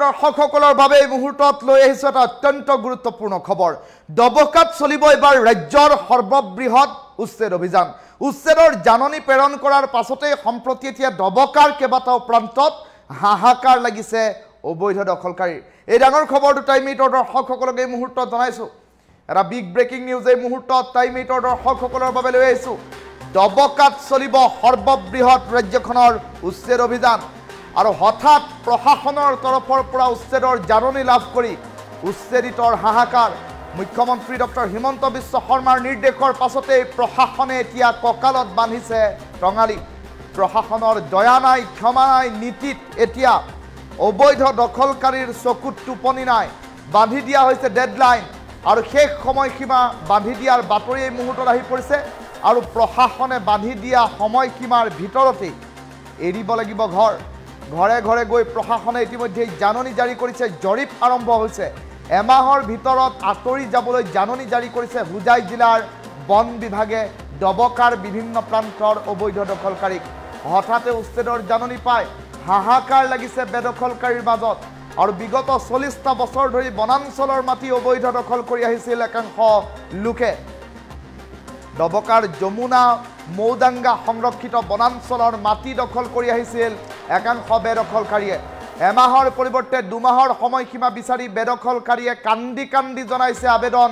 দৰ্শকসকলৰ বাবে এই মুহূৰ্তত লৈ আহিছো এটা অত্যন্ত গুৰুত্বপূৰ্ণ খবৰ। ডবকাত চলিব এবাৰ ৰাজ্যৰ সৰ্ববৃহৎ উচ্ছেদ অভিযান। উচ্ছেদৰ জাননী প্ৰেৰণ কৰাৰ পাছতে সম্প্ৰতি এতিয়া ডবকাৰ কেইবাটাও প্ৰান্তত হাহাকাৰ লাগিছে অবৈধ দখলকাৰী। এই ডাঙৰ খবৰটো টাইম এইটৰ দৰ্শকসকলক এই মুহূৰ্তত জনাইছো। এটা বিগ ব্ৰেকিং নিউজ এই মুহূৰ্তত টাইম এইটৰ দৰ্শকসকলৰ বাবে লৈ আহিছো। ডবকাত চলিব সৰ্ববৃহৎ ৰাজ্যখনৰ উচ্ছেদ অভিযান। আৰু হঠাৎ প্ৰশাসনৰ তৰফৰ পৰা উচ্ছেদৰ জাননী লাভ কৰি উচ্ছেদিতৰ হাহাকাৰ। মুখ্যমন্ত্ৰী ডক্টৰ হিমন্ত বিশ্ব শৰ্মাৰ নিৰ্দেশৰ পাছতে প্ৰশাসনে এতিয়া কঁকালত বান্ধিছে টঙালি। প্ৰশাসনৰ দয়া নাই, ক্ষমা নাই নীতিত এতিয়া অবৈধ দখলকাৰীৰ চকুত টোপনি নাই। বান্ধি দিয়া হৈছে ডেডলাইন আৰু শেষ সময়সীমা বান্ধি দিয়াৰ বাতৰি এই মুহূৰ্তত আহি পৰিছে। আৰু প্ৰশাসনে বান্ধি দিয়া সময়সীমাৰ ভিতৰতেই এৰিব লাগিব ঘৰ। ঘৰে ঘৰে গৈ প্ৰশাসনে ইতিমধ্যে জাননী জাৰি কৰিছে। জৰীপ আৰম্ভ হৈছে। এমাহৰ ভিতৰত আঁতৰি যাবলৈ জাননী জাৰি কৰিছে হোজাই জিলাৰ বন বিভাগে ডবকাৰ বিভিন্ন প্ৰান্তৰ অবৈধ দখলকাৰীক। হঠাতে উচ্ছেদৰ জাননী পাই হাহাকাৰ লাগিছে বেদখলকাৰীৰ মাজত। আৰু বিগত 40টা বছৰ ধৰি বনাঞ্চলৰ মাটি অবৈধ দখল কৰি আহিছিল একাংশ লোকে। ডবকাৰ যমুনা মৌদাঙ্গা সংৰক্ষিত বনাঞ্চলৰ মাটি দখল কৰি আহিছিল একাংশ বেদখলকাৰীয়ে। এমাহৰ পৰিৱৰ্তে 2 মাহৰ সময়সীমা বিচাৰি বেদখলকাৰীয়ে কান্দি কান্দি জনাইছে আবেদন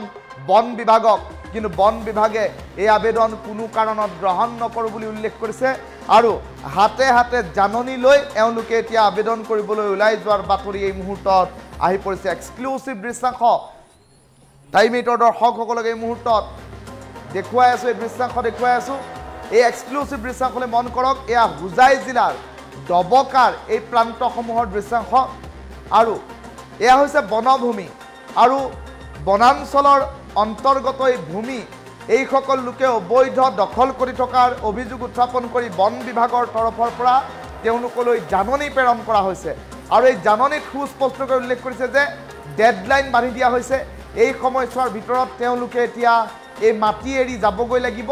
বন বিভাগক। কিন্তু বন বিভাগে এই আবেদন কোনো কাৰণত গ্ৰহণ নকৰোঁ বুলি উল্লেখ কৰিছে। আৰু হাতে হাতে জাননী লৈ এওঁলোকে এতিয়া আবেদন কৰিবলৈ ওলাই যোৱাৰ বাতৰি এই মুহূৰ্তত আহি পৰিছে। এক্সক্লুচিভ দৃশ্যাংশ টাইম এইটৰ দৰ্শকসকলক এই মুহূৰ্তত দেখুৱাই আছোঁ। এই দৃশ্যাংশ দেখুৱাই আছোঁ। এই এক্সক্লুচিভ দৃশ্যাংশলৈ মন কৰক। এয়া হোজাই জিলাৰ ডবকাৰ এই প্ৰান্তসমূহৰ দৃশ্যাংশ। আৰু এয়া হৈছে বনভূমি আৰু বনাঞ্চলৰ অন্তৰ্গত এই ভূমি। এইসকল লোকে অবৈধ দখল কৰি থকাৰ অভিযোগ উত্থাপন কৰি বন বিভাগৰ তৰফৰ পৰা তেওঁলোকলৈ জাননী প্ৰেৰণ কৰা হৈছে। আৰু এই জাননীত সুস্পষ্টকৈ উল্লেখ কৰিছে যে ডেডলাইন বান্ধি দিয়া হৈছে। এই সময়ছোৱাৰ ভিতৰত তেওঁলোকে এতিয়া এই মাটি এৰি যাবগৈ লাগিব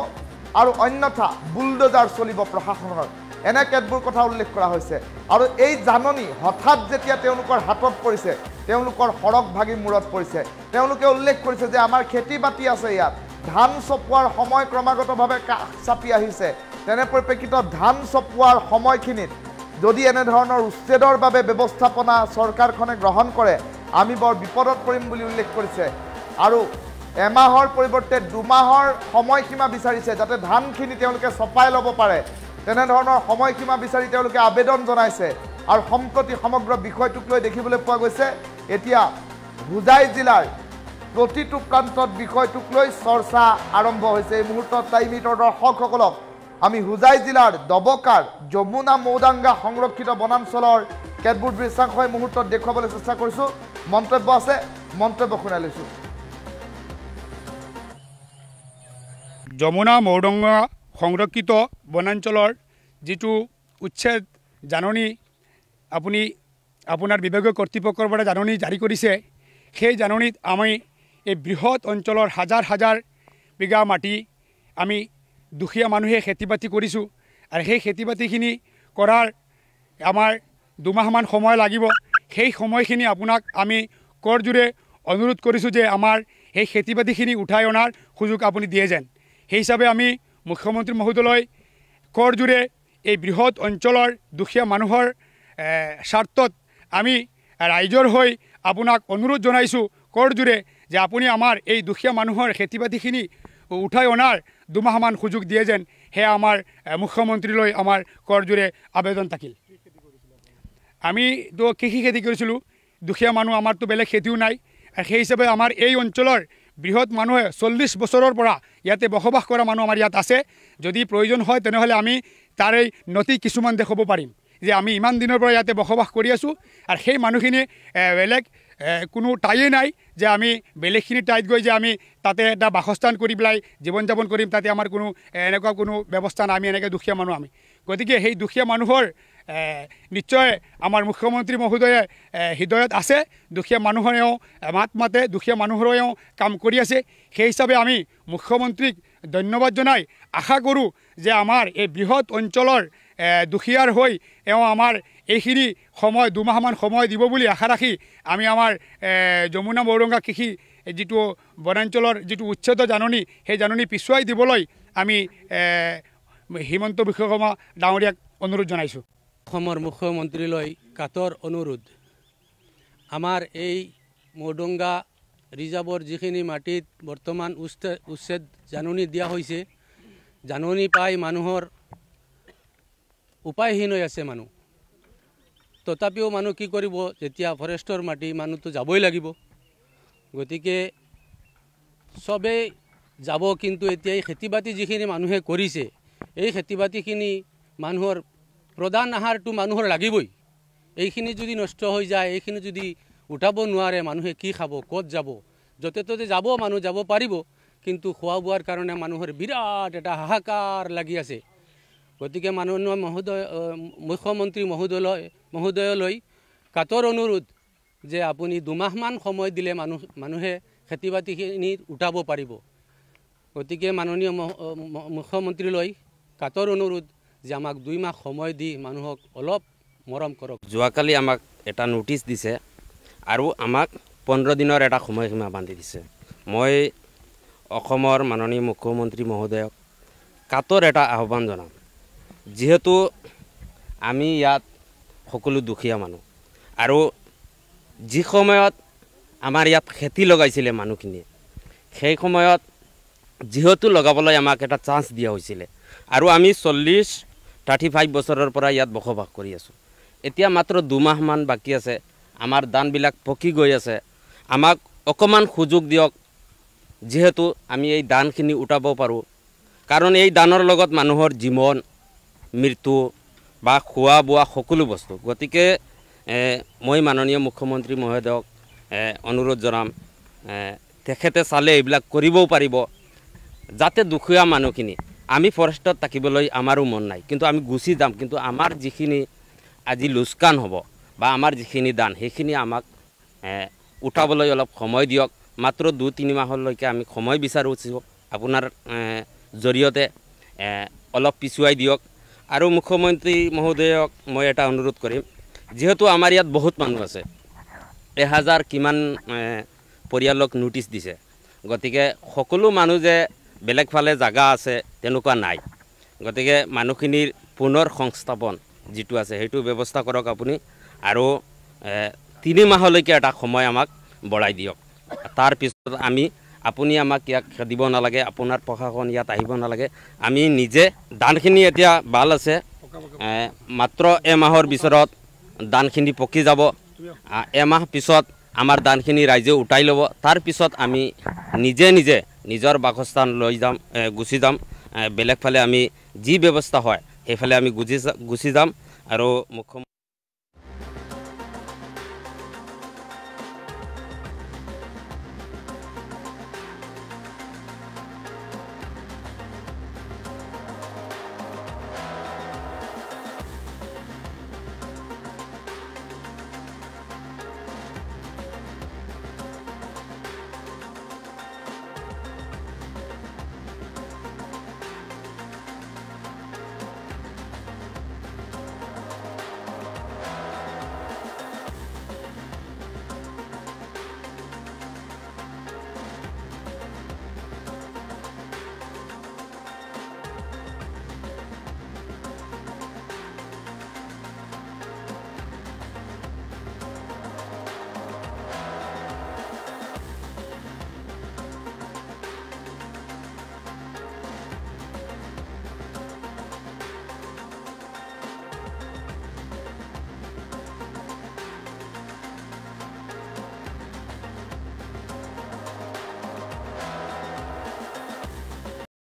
আৰু অন্যথা বুলডোজাৰ চলিব প্ৰশাসনৰ। এনে কেতবোৰ কথা উল্লেখ কৰা হৈছে। আৰু এই জাননী হঠাৎ যেতিয়া তেওঁলোকৰ হাতত পৰিছে তেওঁলোকৰ সৰগ ভাগি মূৰত পৰিছে। তেওঁলোকে উল্লেখ কৰিছে যে আমাৰ খেতি বাতি আছে, ইয়াত ধান চপোৱাৰ সময় ক্ৰমাগতভাৱে কাষ চাপি আহিছে। তেনে পৰিপ্ৰেক্ষিতত ধান চপোৱাৰ সময়খিনিত যদি এনেধৰণৰ উচ্ছেদৰ বাবে ব্যৱস্থাপনা চৰকাৰখনে গ্ৰহণ কৰে আমি বৰ বিপদত পৰিম বুলি উল্লেখ কৰিছে। আৰু এমাহৰ পৰিৱৰ্তে 2 মাহৰ সময়সীমা বিচাৰিছে যাতে ধানখিনি তেওঁলোকে চপাই ল'ব পাৰে। তেনেধৰণৰ সময়সীমা বিচাৰি তেওঁলোকে আবেদন জনাইছে। আৰু সম্প্ৰতি সমগ্ৰ বিষয়টোক লৈ দেখিবলৈ পোৱা গৈছে এতিয়া হোজাই জিলাৰ প্ৰতিটো প্ৰান্তত বিষয়টোক লৈ চৰ্চা আৰম্ভ হৈছে। এই মুহূৰ্তত টাইম এইটৰ দৰ্শকসকলক আমি হোজাই জিলাৰ ডবকাৰ যমুনা মৌদাঙ্গা সংৰক্ষিত বনাঞ্চলৰ কেতবোৰ দৃশ্যাংশ এই মুহূৰ্তত দেখুৱাবলৈ চেষ্টা কৰিছোঁ। মন্তব্য আছে, মন্তব্য শুনাই লৈছোঁ। যমুনা মৌদাঙ্গা সংৰক্ষিত বনাঞ্চলৰ যিটো উচ্ছেদ জাননী আপুনি আপোনাৰ বিভাগীয় কৰ্তৃপক্ষৰ পৰা জাননী জাৰি কৰিছে, সেই জাননীত আমি এই বৃহৎ অঞ্চলৰ হাজাৰ হাজাৰ বিঘা মাটি আমি দুখীয়া মানুহে খেতি বাতি কৰিছোঁ। আৰু সেই খেতি বাতিখিনি কৰাৰ আমাৰ 2 মাহমান সময় লাগিব। সেই সময়খিনি আপোনাক আমি কৰজোৰে অনুৰোধ কৰিছোঁ যে আমাৰ সেই খেতি বাতিখিনি উঠাই অনাৰ সুযোগ আপুনি দিয়ে যেন। সেই হিচাপে আমি মুখ্যমন্ত্ৰী মহোদয়লৈ কৰজোৰে এই বৃহৎ অঞ্চলৰ দুখীয়া মানুহৰ স্বাৰ্থত আমি ৰাইজৰ হৈ আপোনাক অনুৰোধ জনাইছোঁ কৰজোৰে যে আপুনি আমাৰ এই দুখীয়া মানুহৰ খেতি বাতিখিনি উঠাই অনাৰ 2 মাহমান সুযোগ দিয়ে যেন। সেয়া আমাৰ মুখ্যমন্ত্ৰীলৈ আমাৰ কৰজোৰে আবেদন থাকিল। আমিতো কৃষি খেতি কৰিছিলোঁ, দুখীয়া মানুহ আমাৰতো বেলেগ খেতিও নাই। সেই হিচাপে আমাৰ এই অঞ্চলৰ বৃহৎ মানুহে 40 বছৰৰ পৰা ইয়াতে বসবাস কৰা মানুহ আমাৰ ইয়াত আছে। যদি প্ৰয়োজন হয় তেনেহ'লে আমি তাৰে নথি কিছুমান দেখুৱাব পাৰিম যে আমি ইমান দিনৰ পৰা ইয়াতে বসবাস কৰি আছোঁ। আৰু সেই মানুহখিনি বেলেগ কোনো ঠাইয়ে নাই যে আমি বেলেগখিনি ঠাইত গৈ যে আমি তাতে এটা বাসস্থান কৰি পেলাই জীৱন যাপন কৰিম, তাতে আমাৰ কোনো এনেকুৱা কোনো ব্যৱস্থা নাই। আমি এনেকৈ দুখীয়া মানুহ আমি। গতিকে সেই দুখীয়া মানুহৰ নিশ্চয় আমাৰ মুখ্যমন্ত্ৰী মহোদয়ে হৃদয়ত আছে। দুখীয়া মানুহেও মাত মাতে, দুখীয়া মানুহৰেও কাম কৰি আছে। সেই হিচাপে আমি মুখ্যমন্ত্ৰীক ধন্যবাদ জনাই আশা কৰোঁ যে আমাৰ এই বৃহৎ অঞ্চলৰ দুখীয়াৰ হৈ এওঁ আমাৰ এইখিনি সময় 2 মাহমান সময় দিব বুলি আশা ৰাখি আমি আমাৰ যমুনা মৌৰঙ্গা কৃষি যিটো বনাঞ্চলৰ যিটো উচ্ছেদ জাননী সেই জাননী পিছুৱাই দিবলৈ আমি হিমন্ত বিশ্ব শৰ্মা ডাঙৰীয়াক অনুৰোধ জনাইছোঁ। অসমৰ মুখ্যমন্ত্ৰীলৈ কাতৰ অনুৰোধ, আমাৰ এই মৌৰঙ্গা ৰিজাৰ্ভৰ যিখিনি মাটিত বৰ্তমান উচ্ছেদ জাননী দিয়া হৈছে, জাননী পাই মানুহৰ উপায়হীন হৈ আছে মানুহ। তথাপিও মানুহ কি কৰিব, যেতিয়া ফৰেষ্টৰ মাটি মানুহটো যাবই লাগিব। গতিকে চবেই যাব, কিন্তু এতিয়া এই খেতি বাতি যিখিনি মানুহে কৰিছে, এই খেতি বাতিখিনি মানুহৰ প্ৰধান আহাৰটো মানুহৰ লাগিবই। এইখিনি যদি নষ্ট হৈ যায়, এইখিনি যদি উঠাব নোৱাৰে, মানুহে কি খাব, ক'ত যাব? য'তে ত'তে যাব, মানুহ যাব পাৰিব, কিন্তু খোৱা বোৱাৰ কাৰণে মানুহৰ বিৰাট এটা হাহাকাৰ লাগি আছে। গতিকে মাননীয় মুখ্যমন্ত্ৰী মহোদয়লৈ কাতৰ অনুৰোধ যে আপুনি 2 মাহমান সময় দিলে মানুহে খেতি বাতিখিনি উঠাব পাৰিব। গতিকে মাননীয় মুখ্যমন্ত্ৰীলৈ কাতৰ অনুৰোধ যে আমাক 2 মাহ সময় দি মানুহক অলপ মৰম কৰক। যোৱাকালি আমাক এটা নোটিছ দিছে আৰু আমাক 15 দিনৰ এটা সময়সীমা বান্ধি দিছে। মই অসমৰ মাননীয় মুখ্যমন্ত্ৰী মহোদয়ক কাতৰ এটা আহ্বান জনাম, যিহেতু আমি ইয়াত সকলো দুখীয়া মানুহ, আৰু যি সময়ত আমাৰ ইয়াত খেতি লগাইছিলে মানুহখিনিয়ে, সেই সময়ত যিহেতু লগাবলৈ আমাক এটা চান্স দিয়া হৈছিলে, আৰু আমি 35 বছৰৰ পৰা ইয়াত বসবাস কৰি আছোঁ। এতিয়া মাত্ৰ 2 মাহমান বাকী আছে, আমাৰ ধানবিলাক পকি গৈ আছে। আমাক অকণমান সুযোগ দিয়ক, যিহেতু আমি এই ধানখিনি উঠাব পাৰোঁ। কাৰণ এই ধানৰ লগত মানুহৰ জীৱন মৃত্যু বা খোৱা বোৱা সকলো বস্তু। গতিকে মই মাননীয় মুখ্যমন্ত্ৰী মহোদয়ক অনুৰোধ জনাম, তেখেতে চালে এইবিলাক কৰিবও পাৰিব, যাতে দুখীয়া মানুহখিনি, আমি ফৰেষ্টত থাকিবলৈ আমাৰো মন নাই, কিন্তু আমি গুচি যাম, কিন্তু আমাৰ যিখিনি আজি লোকচান হ'ব বা আমাৰ যিখিনি দান, সেইখিনি আমাক উঠাবলৈ অলপ সময় দিয়ক। মাত্ৰ 2-3 মাহলৈকে আমি সময় বিচাৰিছোঁ, আপোনাৰ জৰিয়তে অলপ পিছুৱাই দিয়ক। আৰু মুখ্যমন্ত্ৰী মহোদয়ক মই এটা অনুৰোধ কৰিম, যিহেতু আমাৰ ইয়াত বহুত মানুহ আছে, 1000 কিমান পৰিয়ালক নোটিছ দিছে। গতিকে সকলো মানুহ যে বেলেগ ফালে জাগা আছে তেনেকুৱা নাই। গতিকে মানুহখিনিৰ পুনৰ সংস্থাপন যিটো আছে সেইটো ব্যৱস্থা কৰক আপুনি, আৰু 3 মাহলৈকে এটা সময় আমাক বঢ়াই দিয়ক। তাৰপিছত আপুনি আমাক ইয়াক দিব নালাগে, আপোনাৰ প্ৰশাসন ইয়াত আহিব নালাগে, আমি নিজে ধানখিনি এতিয়া ভাল আছে, মাত্ৰ 1 মাহৰ ভিতৰত ধানখিনি পকি যাব। 1 মাহ পিছত আমাৰ ধানখিনি ৰাইজে উঠাই ল'ব। তাৰপিছত আমি নিজে নিজৰ বাসস্থান গুচি যাম। বেলেগ ফালে আমি যি ব্যৱস্থা হয় সেইফালে আমি গুচি যাম। আৰু মুখ্যমন্ত্ৰী